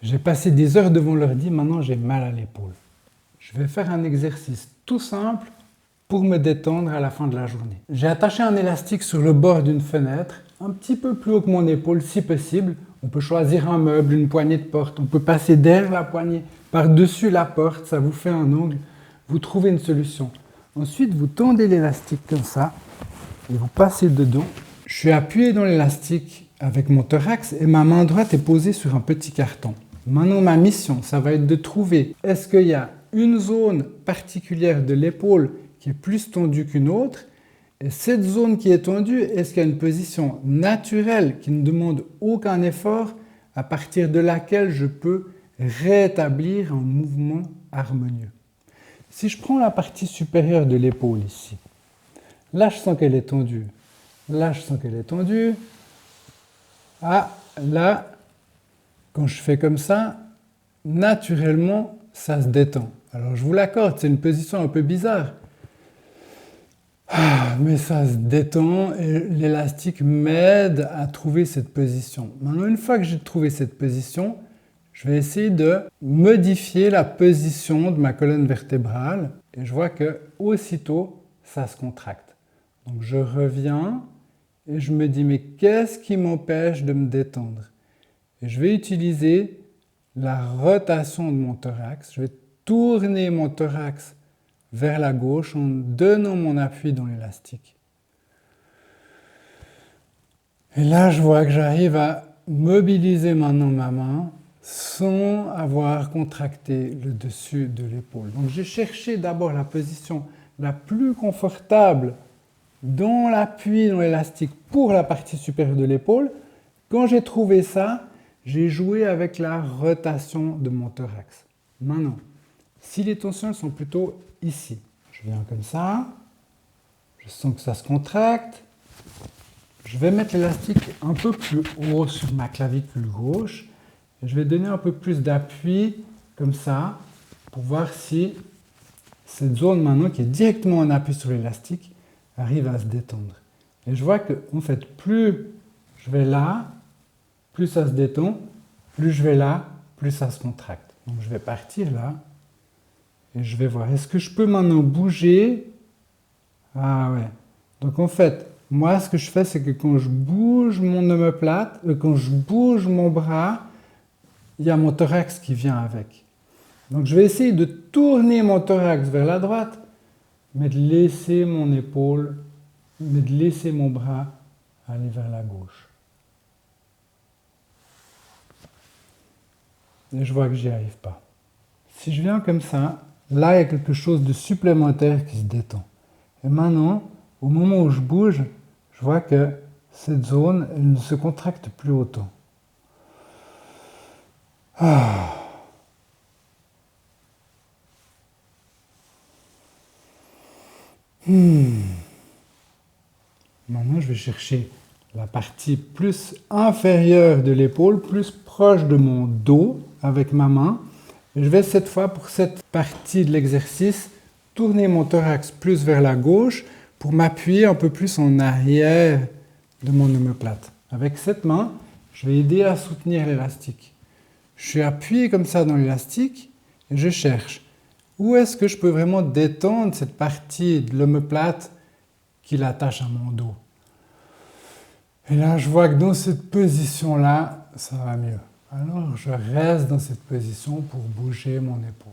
J'ai passé des heures devant l'ordi, maintenant j'ai mal à l'épaule. Je vais faire un exercice tout simple pour me détendre à la fin de la journée. J'ai attaché un élastique sur le bord d'une fenêtre, un petit peu plus haut que mon épaule si possible. On peut choisir un meuble, une poignée de porte, on peut passer derrière la poignée, par-dessus la porte, ça vous fait un angle. Vous trouvez une solution. Ensuite, vous tendez l'élastique comme ça et vous passez dedans. Je suis appuyé dans l'élastique avec mon thorax et ma main droite est posée sur un petit carton. Maintenant, ma mission, ça va être de trouver, est-ce qu'il y a une zone particulière de l'épaule qui est plus tendue qu'une autre? Et cette zone qui est tendue, est-ce qu'il y a une position naturelle qui ne demande aucun effort à partir de laquelle je peux rétablir un mouvement harmonieux? Si je prends la partie supérieure de l'épaule ici, là je sens qu'elle est tendue, là je sens qu'elle est tendue, ah là, quand je fais comme ça, naturellement ça se détend. Alors je vous l'accorde, c'est une position un peu bizarre. Mais ça se détend et l'élastique m'aide à trouver cette position. Maintenant, une fois que j'ai trouvé cette position, je vais essayer de modifier la position de ma colonne vertébrale et je vois que aussitôt ça se contracte. Donc je reviens et je me dis mais qu'est-ce qui m'empêche de me détendre? Et je vais utiliser la rotation de mon thorax. Je vais tourner mon thorax vers la gauche en donnant mon appui dans l'élastique. Et là, je vois que j'arrive à mobiliser maintenant ma main sans avoir contracté le dessus de l'épaule. Donc j'ai cherché d'abord la position la plus confortable dans l'appui dans l'élastique pour la partie supérieure de l'épaule. Quand j'ai trouvé ça, j'ai joué avec la rotation de mon thorax. Maintenant, si les tensions sont plutôt ici, je viens comme ça, je sens que ça se contracte, je vais mettre l'élastique un peu plus haut sur ma clavicule gauche et je vais donner un peu plus d'appui comme ça pour voir si cette zone maintenant qui est directement en appui sur l'élastique arrive à se détendre. Et je vois que en fait, plus je vais là, plus ça se détend, plus je vais là, plus ça se contracte. Donc je vais partir là et je vais voir. Est-ce que je peux maintenant bouger? Ah ouais. Donc en fait, moi ce que je fais, c'est que quand je bouge mon omoplate, quand je bouge mon bras, il y a mon thorax qui vient avec. Donc je vais essayer de tourner mon thorax vers la droite, mais de laisser mon épaule, mais de laisser mon bras aller vers la gauche. Et je vois que j'y arrive pas. Si je viens comme ça, là il y a quelque chose de supplémentaire qui se détend. Et maintenant, au moment où je bouge, je vois que cette zone, elle ne se contracte plus autant. Ah. Maintenant, je vais chercher la partie plus inférieure de l'épaule, plus proche de mon dos avec ma main. Et je vais cette fois, pour cette partie de l'exercice, tourner mon thorax plus vers la gauche pour m'appuyer un peu plus en arrière de mon omoplate. Avec cette main, je vais aider à soutenir l'élastique. Je suis appuyé comme ça dans l'élastique et je cherche où est-ce que je peux vraiment détendre cette partie de l'omoplate qui l'attache à mon dos. Et là, je vois que dans cette position-là, ça va mieux. Alors, je reste dans cette position pour bouger mon épaule.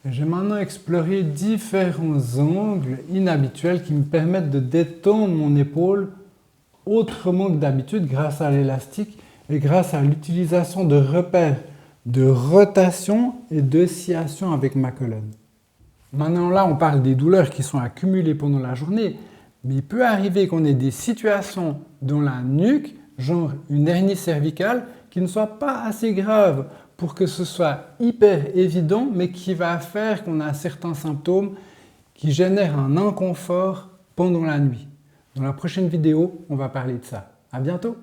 Et j'ai maintenant exploré différents angles inhabituels qui me permettent de détendre mon épaule autrement que d'habitude grâce à l'élastique et grâce à l'utilisation de repères de rotation et d'oscillation avec ma colonne. Maintenant là, on parle des douleurs qui sont accumulées pendant la journée, mais il peut arriver qu'on ait des situations dans la nuque, genre une hernie cervicale, qui ne soit pas assez grave pour que ce soit hyper évident, mais qui va faire qu'on a certains symptômes qui génèrent un inconfort pendant la nuit. Dans la prochaine vidéo, on va parler de ça. À bientôt!